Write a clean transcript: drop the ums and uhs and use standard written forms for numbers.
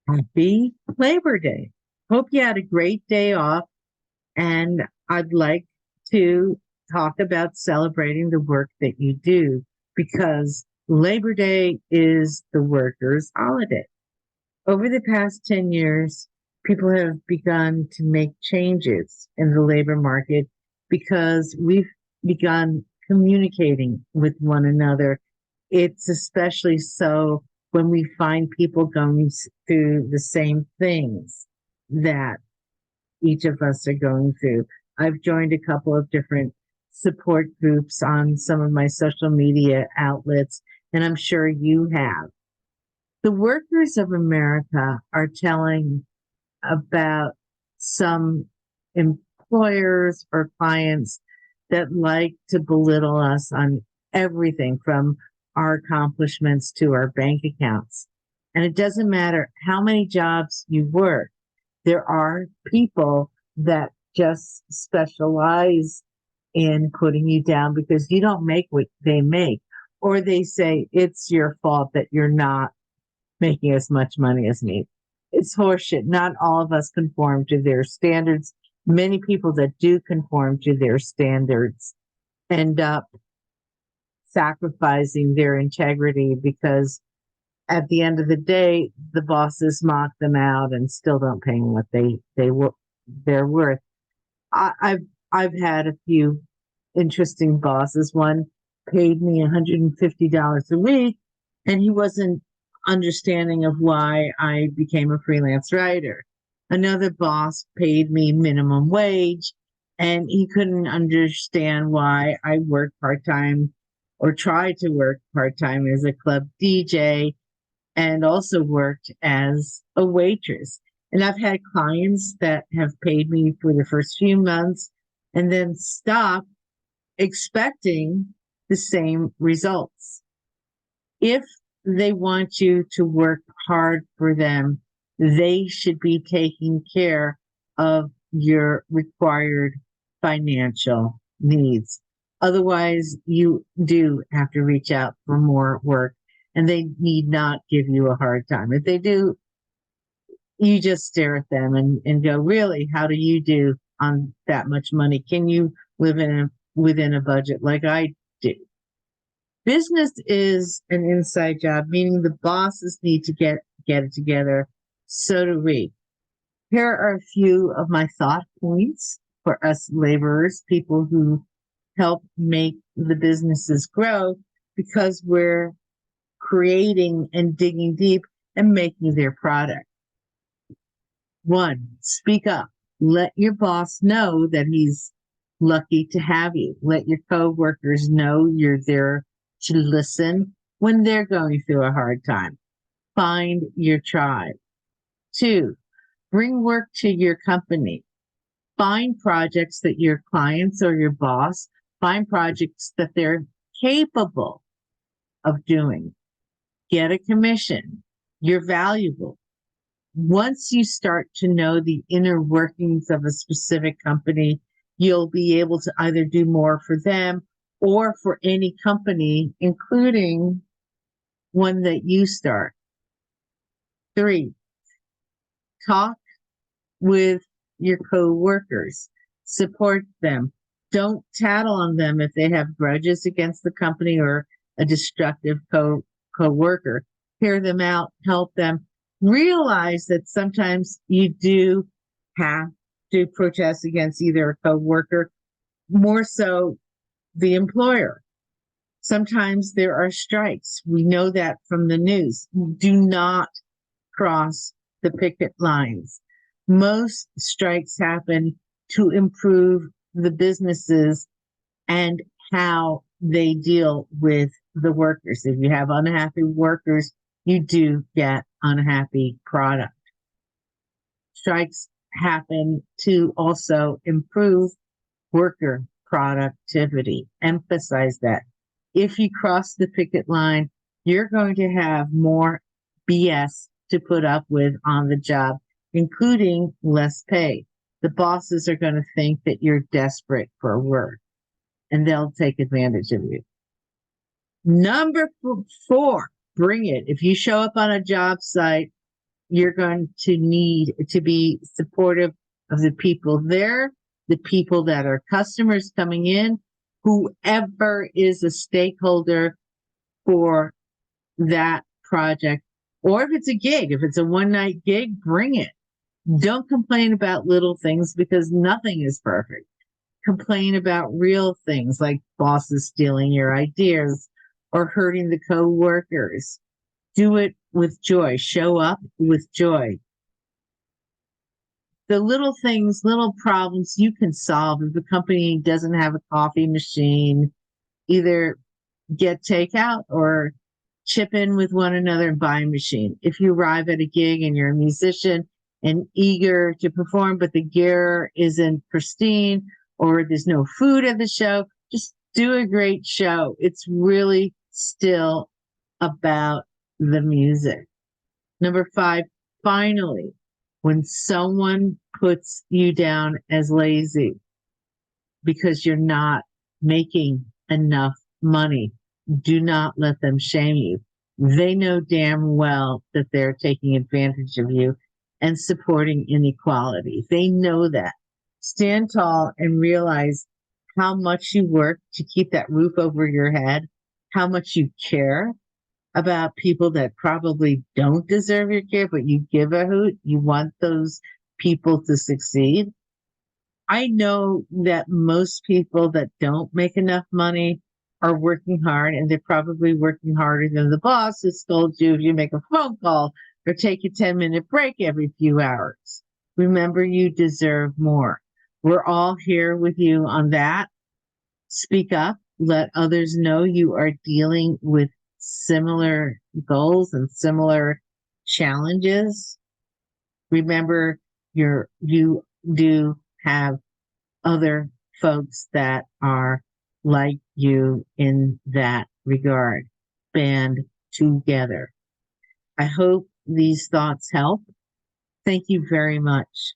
Happy Labor Day. Hope you had a great day off. And I'd like to talk about celebrating the work that you do because Labor Day is the workers' holiday. Over the past 10 years, people have begun to make changes in the labor market because we've begun communicating with one another. It's especially so when we find people going through the same things that each of us are going through. I've joined a couple of different support groups on some of my social media outlets, and I'm sure you have. The workers of America are telling about some employers or clients that like to belittle us on everything from our accomplishments to our bank accounts. And it doesn't matter how many jobs you work, there are people that just specialize in putting you down because you don't make what they make. Or they say it's your fault that you're not making as much money as me. It's horseshit. Not all of us conform to their standards. Many people that do conform to their standards end up sacrificing their integrity because at the end of the day, the bosses mock them out and still don't pay them what they're worth. I've had a few interesting bosses. One paid me $150 a week, and he wasn't understanding of why I became a freelance writer. Another boss paid me minimum wage, and he couldn't understand why I worked part time or tried to work part time as a club DJ and also worked as a waitress. And I've had clients that have paid me for the first few months and then stop expecting the same results. If they want you to work hard for them, they should be taking care of your required financial needs. Otherwise, you do have to reach out for more work and they need not give you a hard time. If they do, you just stare at them and go, really, how do you do on that much money? Can you live within a budget like I do? Business is an inside job, meaning the bosses need to get it together. So do we. Here are a few of my thought points for us laborers, people who help make the businesses grow because we're creating and digging deep and making their product. One, speak up. Let your boss know that he's lucky to have you. Let your coworkers know you're there to listen when they're going through a hard time. Find your tribe. Two, bring work to your company. Find projects that your clients or your boss find projects that they're capable of doing. Get a commission. You're valuable. Once you start to know the inner workings of a specific company, you'll be able to either do more for them or for any company, including one that you start. Three, talk with your co-workers, support them. Don't tattle on them if they have grudges against the company or a destructive co-worker. Hear them out, help them. Realize that sometimes you do have to protest against either a co-worker, more so the employer. Sometimes there are strikes. We know that from the news. Do not cross the picket lines. Most strikes happen to improve the businesses and how they deal with the workers. If you have unhappy workers, you do get unhappy product. Strikes happen to also improve worker productivity. Emphasize that. If you cross the picket line, you're going to have more BS to put up with on the job, including less pay. The bosses are going to think that you're desperate for work and they'll take advantage of you. Number four, bring it. If you show up on a job site you're going to need to be supportive of the people there, the people that are customers coming in, whoever is a stakeholder for that project. Or if it's a gig, if it's a one night gig, bring it. Don't complain about little things because nothing is perfect. Complain about real things like bosses stealing your ideas or hurting the co-workers. Do it with joy. Show up with joy. The little things, little problems you can solve. If the company doesn't have a coffee machine, either get takeout or chip in with one another and buy a machine. If you arrive at a gig and you're a musician and eager to perform, but the gear isn't pristine or there's no food at the show, just do a great show. It's really still about the music. Number 5, finally, when someone puts you down as lazy because you're not making enough money, do not let them shame you. They know damn well that they're taking advantage of you and supporting inequality. They know that. Stand tall and realize how much you work to keep that roof over your head, how much you care about people that probably don't deserve your care, but you give a hoot. You want those people to succeed. I know that most people that don't make enough money are working hard, and they're probably working harder than the boss who told you if you make a phone call or take a 10-minute break every few hours. Remember, you deserve more. We're all here with you on that. Speak up. Let others know you are dealing with similar goals and similar challenges. Remember, you do have other folks that are like you in that regard. Band together. I hope these thoughts help. Thank you very much.